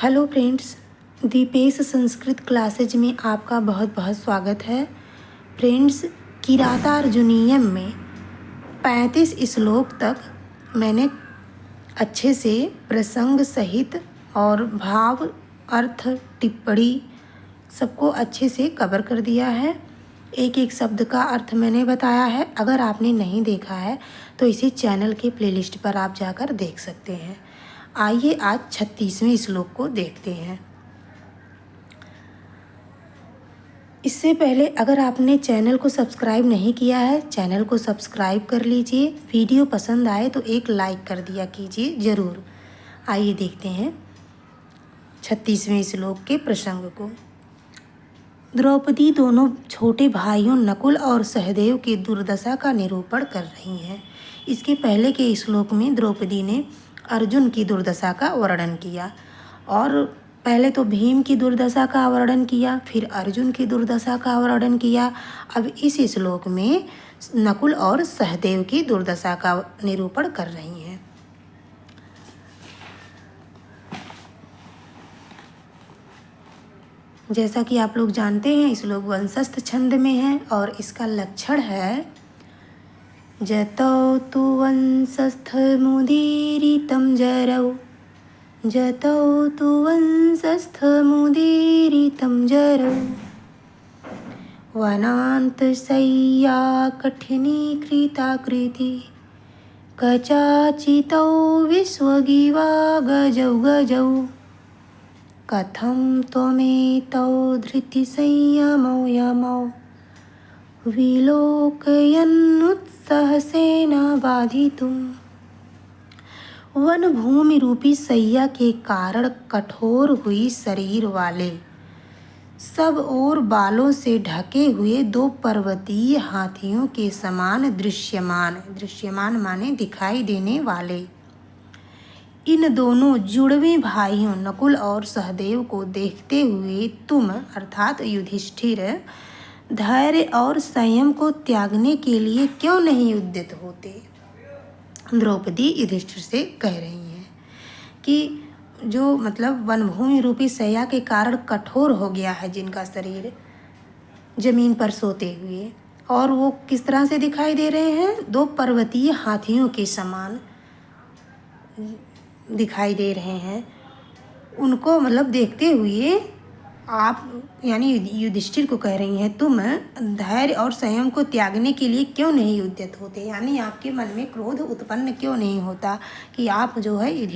Hello friends, Deepesh Sanskrit classes में आपका बहुत बहुत स्वागत है। फ्रेंड्स, किरातार्जुनीयम में 35 श्लोक तक मैंने अच्छे से प्रसंग सहित और भाव अर्थ टिप्पणी सबको अच्छे से कवर कर दिया है। एक एक शब्द का अर्थ मैंने बताया है। अगर आपने नहीं देखा है तो इसी चैनल के प्लेलिस्ट पर आप जाकर देख सकते हैं। आइए आज 36वें श्लोक को देखते हैं। इससे पहले अगर आपने चैनल को सब्सक्राइब नहीं किया है, चैनल को सब्सक्राइब कर लीजिए। वीडियो पसंद आए तो एक लाइक कर दिया कीजिए ज़रूर। आइए देखते हैं 36वें श्लोक के प्रसंग को। द्रौपदी दोनों छोटे भाइयों नकुल और सहदेव की दुर्दशा का निरूपण कर रही हैं। इसके पहले के श्लोक में द्रौपदी ने अर्जुन की दुर्दशा का वर्णन किया और पहले तो भीम की दुर्दशा का वर्णन किया, फिर अर्जुन की दुर्दशा का वर्णन किया। अब इस श्लोक में नकुल और सहदेव की दुर्दशा का निरूपण कर रही हैं। जैसा कि आप लोग जानते हैं, श्लोक वंशस्थ छंद में है और इसका लक्षण है जतौ तु वंशस्थमुदीरितं जरौ, जतौ तु वंशस्थमुदीरितं जरौ, वनान्तशय्या कठिनीकृताकृति, कचाचितौ विश्वगिवा गजौ गजौ, कथं त्वमेतौ धृतिसंयमौ यमौ, विलोकयन्नुत्साहसेन बाधितुम्। वन भूमि रूपी सैया के कारण कठोर हुई शरीर वाले, सब ओर बालों से ढके हुए दो पर्वतीय हाथियों के समान दृश्यमान माने दिखाई देने वाले इन दोनों जुड़वे भाइयों नकुल और सहदेव को देखते हुए तुम अर्थात युधिष्ठिर धैर्य और संयम को त्यागने के लिए क्यों नहीं उद्यत होते। द्रौपदी युधिष्ठिर से कह रही हैं कि जो मतलब वनभूमि रूपी सैया के कारण कठोर हो गया है जिनका शरीर जमीन पर सोते हुए, और वो किस तरह से दिखाई दे रहे हैं, दो पर्वतीय हाथियों के समान दिखाई दे रहे हैं। उनको मतलब देखते हुए आप यानी युधिष्ठिर को कह रही हैं तुम धैर्य और संयम को त्यागने के लिए क्यों नहीं उद्यत होते, यानी आपके मन में क्रोध उत्पन्न क्यों नहीं होता कि आप जो है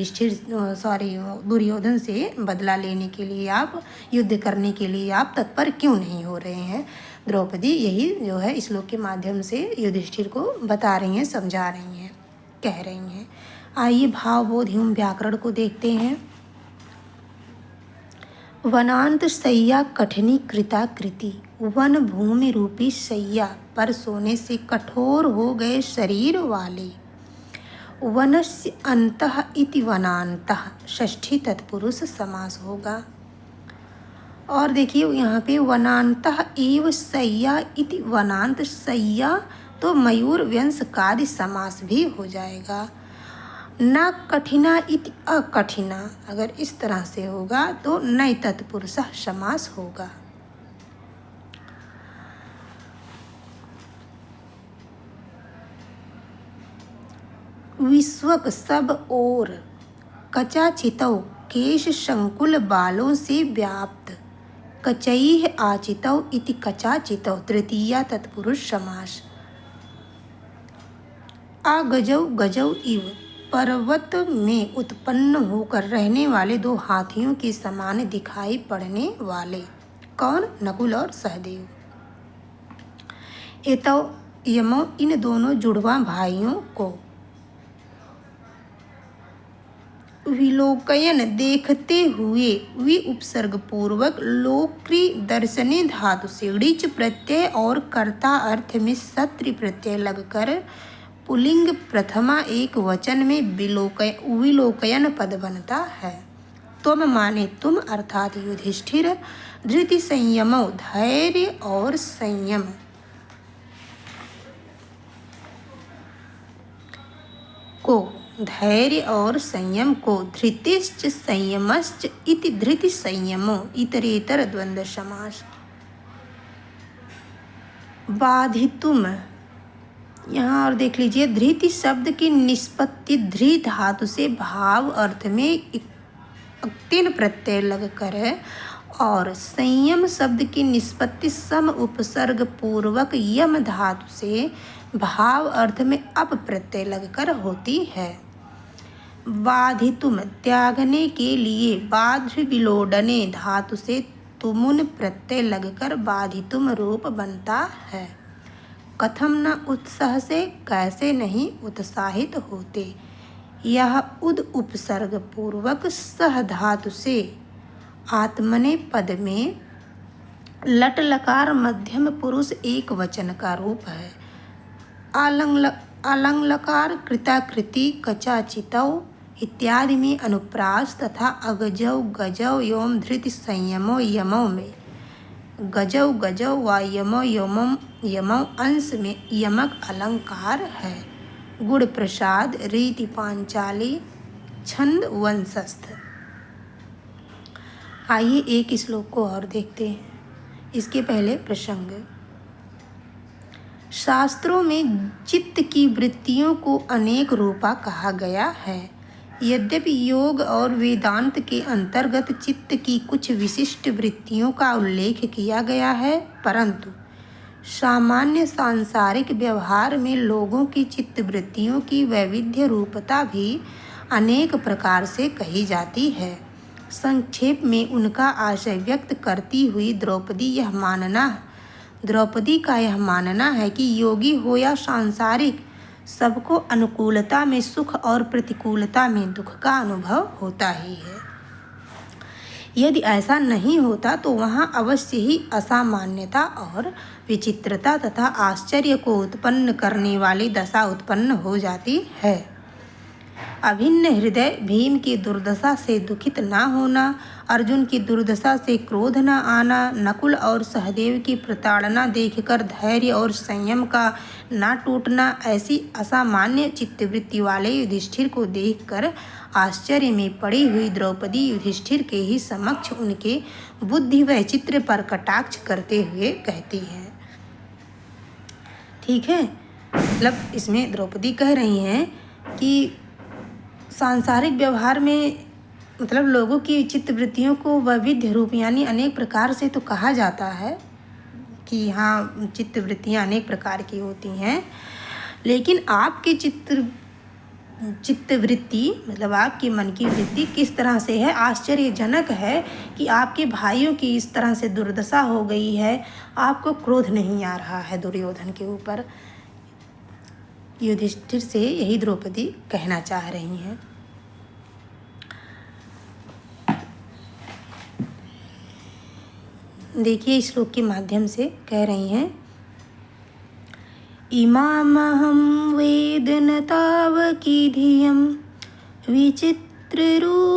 दुर्योधन से बदला लेने के लिए, आप युद्ध करने के लिए आप तत्पर क्यों नहीं हो रहे हैं। द्रौपदी यही जो है श्लोक के माध्यम से युधिष्ठिर को बता रही हैं, समझा रही हैं, कह रही हैं। आइए भावबोध एवं व्याकरण को देखते हैं। वनांत शय्या कठिनी कृताकृति, वन भूमि रूपी शय्या पर सोने से कठोर हो गए शरीर वाले। वनस्य अंतः इति वनांतः, षष्ठी तत्पुरुष समास होगा। और देखिए यहाँ पे वनांतः एव शय्या इति वनांत शय्या, तो मयूर व्यंशकादि समास भी हो जाएगा। न कठिना इति अकठिना, अगर इस तरह से होगा तो नई तत्पुरुष समास होगा। विश्वक सब ओर, कचाचितौ केश संकुल बालों से व्याप्त, कचैः आचितौ इति कचाचितौ तृतीया तत्पुरुष समास। आगजौ गजौ इव, पर्वत में उत्पन्न होकर रहने वाले दो हाथियों के समान दिखाई पड़ने वाले। कौन? नकुल और सहदेव। एतौ यमौ, इन दोनों जुड़वा भाइयों को। विलोकयन, देखते हुए। वि उपसर्ग पूर्वक लोक्री दर्शने धातु से ऋच प्रत्यय और कर्ता अर्थ में सत्र प्रत्यय लगकर पुल्लिंग प्रथमा एक वचन में विलोकयन पद बनता है। तुम माने तुम अर्थात युधिष्ठिर, धृति संयमो, धैर्य और संयम को धैर्य और संयम को धृतिश्च संयमश्च इति धृति संयमो इतरेतर द्वंद्व समास। बाधितुम, यहाँ और देख लीजिए, धृति शब्द की निष्पत्ति धृ धातु से भाव अर्थ में तीन प्रत्यय लगकर है और संयम शब्द की निष्पत्ति सम उपसर्ग पूर्वक यम धातु से भाव अर्थ में अप प्रत्यय लगकर होती है। बाधितुम, त्यागने के लिए, बाध्य विलोडने धातु से तुमुन प्रत्यय लगकर बाधितुम रूप बनता है। कथम न उत्साह से, कैसे नहीं उत्साहित होते। यह उद उपसर्ग पूर्वक सह धातु से आत्मने पद में लट लकार मध्यम पुरुष एक वचन का रूप है। अलंग लकार कृताकृति कचाचितौ इत्यादि में अनुप्रास तथा अगजौ गजौ एवं धृति संयमो यमो में गजौ गजौ व यमो यमो अंश में यमक अलंकार है। गुण प्रसाद रीति पांचाली छंद वंशस्थ। आइए एक श्लोक को और देखते हैं। इसके पहले प्रसंग। शास्त्रों में चित्त की वृत्तियों को अनेक रूपा कहा गया है। यद्यपि योग और वेदांत के अंतर्गत चित्त की कुछ विशिष्ट वृत्तियों का उल्लेख किया गया है, परंतु सामान्य सांसारिक व्यवहार में लोगों की चित्त वृत्तियों की वैविध्य रूपता भी अनेक प्रकार से कही जाती है। संक्षेप में उनका आशय व्यक्त करती हुई द्रौपदी का यह मानना है कि योगी हो या सांसारिक, सबको अनुकूलता में सुख और प्रतिकूलता में दुख का अनुभव होता ही है। यदि ऐसा नहीं होता तो वहाँ अवश्य ही असामान्यता और विचित्रता तथा आश्चर्य को उत्पन्न करने वाली दशा उत्पन्न हो जाती है। अभिन्न हृदय भीम की दुर्दशा से दुखित न होना, अर्जुन की दुर्दशा से क्रोध न आना, नकुल और सहदेव की प्रताड़ना देखकर धैर्य और संयम का न टूटना, ऐसी असामान्य चित्तवृत्ति वाले युधिष्ठिर को देखकर आश्चर्य में पड़ी हुई द्रौपदी युधिष्ठिर के ही समक्ष उनके बुद्धि वैचित्र्य पर कटाक्ष करते हुए कहती है। ठीक है, मतलब इसमें द्रौपदी कह रही हैं कि सांसारिक व्यवहार में मतलब लोगों की चित्तवृत्तियों को वैविध्य रूप यानी अनेक प्रकार से तो कहा जाता है कि हाँ चित्तवृत्तियाँ अनेक प्रकार की होती हैं, लेकिन आपकी चित्तवृत्ति मतलब आपके मन की वृत्ति किस तरह से है, आश्चर्यजनक है कि आपके भाइयों की इस तरह से दुर्दशा हो गई है, आपको क्रोध नहीं आ रहा है दुर्योधन के ऊपर। युधिष्ठिर से यही द्रौपदी कहना चाह रही हैं। देखिए श्लोक के माध्यम से कह रही हैं, इमामहं वेद न तावकी धियं विचित्ररूपाः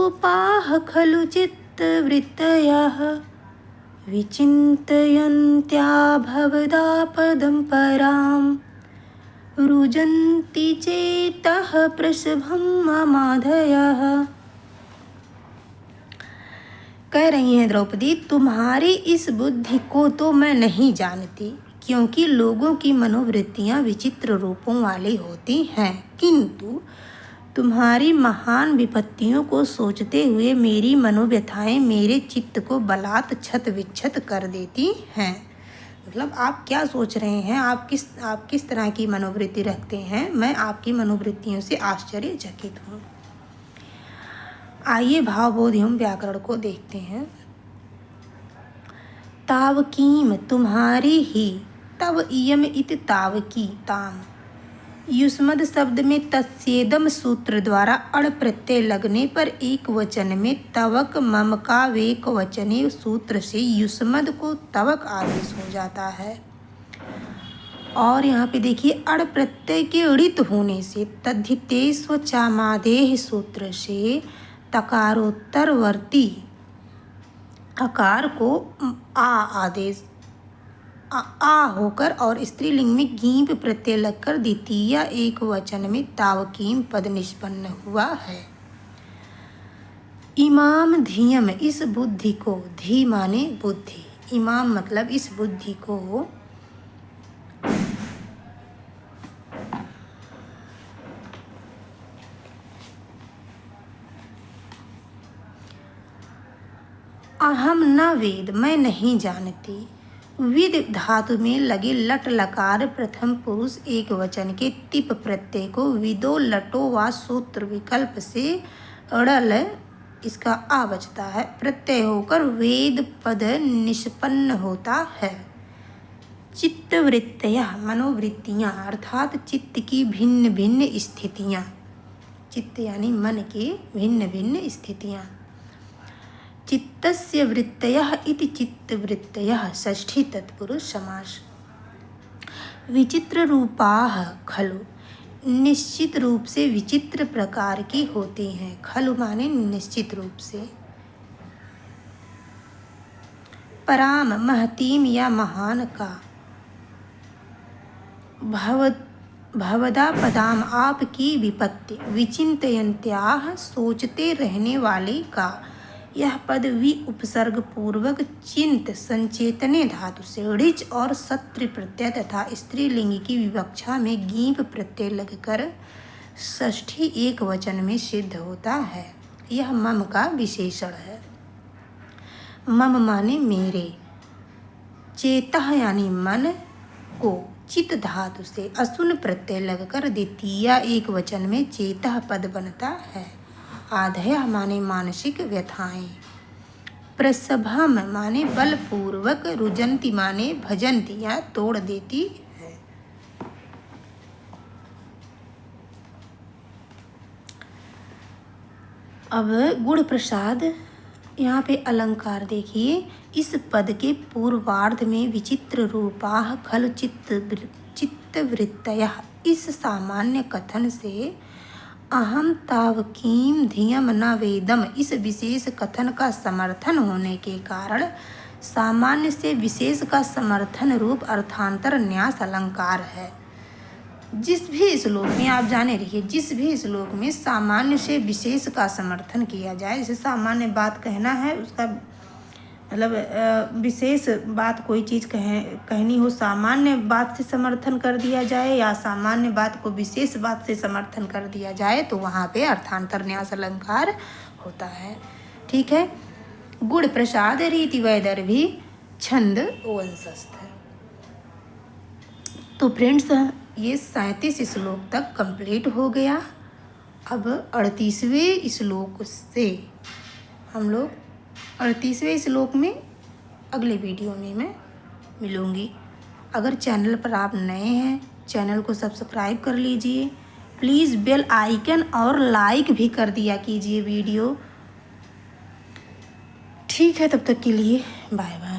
खलु चित्तवृत्तयः विचिन्तयन्त्या भवदा पदं पराम् रुजन्ति चेतः प्रसभं ममाधयः। कह रही हैं द्रौपदी, तुम्हारी इस बुद्धि को तो मैं नहीं जानती, क्योंकि लोगों की मनोवृत्तियाँ विचित्र रूपों वाली होती हैं, किंतु तुम्हारी महान विपत्तियों को सोचते हुए मेरी मनोव्यथाएं मेरे चित्त को बलात् छत विच्छत कर देती हैं। मतलब आप क्या सोच रहे हैं, आप किस तरह की मनोवृत्ति रखते हैं, मैं आपकी मनोवृत्तियों से आश्चर्यचकित हूँ। आइए भावबोध एवं व्याकरण को देखते हैं। तावकीम तुम्हारी ही, तव इयम इत तावकी ताम। युष्मद शब्द में तत्सेदम सूत्र द्वारा अण प्रत्यय लगने पर एक वचन में तवक ममका वेक वचने सूत्र से युष्मद को तवक आदेश हो जाता है। और यहाँ पे देखिए अण प्रत्यय के ऋत होने से तद्धितेस्व चामादेह सूत्र से तकारोत्तरवर्ती अकार को आ आदेश आ होकर और स्त्रीलिंग में गीप प्रत्यय लगकर द्वितीय एक वचन में तावकीम पद निष्पन्न हुआ है। इमाम धियम, इस बुद्धि को, धी माने बुद्धि, इमाम मतलब इस बुद्धि को, अहम न वेद, मैं नहीं जानती। विद धातु में लगे लट लकार प्रथम पुरुष एक वचन के तिप प्रत्यय को विदो लटो व सूत्र विकल्प से अड़ल इसका आ बचता है, प्रत्यय होकर वेद पद निष्पन्न होता है। चित्तवृत्तयः, मनोवृत्तियाँ अर्थात चित्त की भिन्न भिन्न स्थितियाँ, चित्त यानी मन की भिन्न भिन्न स्थितियाँ। चित्तस्य वृत्तयः इति चित्तवृत्तयः, षष्ठी तत्पुरुष समास। विचित्र रूपाः खलु, निश्चित रूप से विचित्र प्रकार की होती हैं, खलु माने निश्चित रूप से। पराम, महतीम या महान का। भवदा पदाम, आपकी विपत्ति। विचिंतयन्त्याः, सोचते रहने वाले का। यह पद वि उपसर्ग पूर्वक चिंत संचेतने धातु से ऋच और सत्र प्रत्यय तथा स्त्रीलिंग की विवक्षा में गीप प्रत्यय लगकर षष्ठी एक वचन में सिद्ध होता है। यह मम का विशेषण है। मम माने मेरे, चेतः यानी मन को, चित धातु से असुन प्रत्यय लगकर द्वितीय एक वचन में चेतः पद बनता है। आधय माने मानसिक व्यथाएं। प्रसभम माने बलपूर्वक, रुजंती माने भजंती या तोड़ देती है। अब गुण प्रसाद, यहाँ पे अलंकार देखिए। इस पद के पूर्वार्ध में विचित्र रूपाः खलु चित्तवृत्तयः, इस सामान्य कथन से अहम तावकीम धियम न वेदम, इस विशेष कथन का समर्थन होने के कारण सामान्य से विशेष का समर्थन रूप अर्थांतर न्यास अलंकार है। जिस भी श्लोक में आप जाने रहिए, जिस भी श्लोक में सामान्य से विशेष का समर्थन किया जाए, जैसे सामान्य बात कहना है, उसका मतलब विशेष बात कोई चीज़ कहनी हो, सामान्य बात से समर्थन कर दिया जाए या सामान्य बात को विशेष बात से समर्थन कर दिया जाए, तो वहाँ पे अर्थांतर न्यास अलंकार होता है। ठीक है। गुण प्रसाद रीति वैदर्भी छंद वंशस्थ। तो फ्रेंड्स, ये 37 श्लोक तक कंप्लीट हो गया। अब 38वें श्लोक से हम लोग 38वें श्लोक में अगले वीडियो में मैं मिलूँगी। अगर चैनल पर आप नए हैं, चैनल को सब्सक्राइब कर लीजिए, प्लीज़ बेल आइकन और लाइक भी कर दिया कीजिए वीडियो। ठीक है, तब तक के लिए बाय बाय।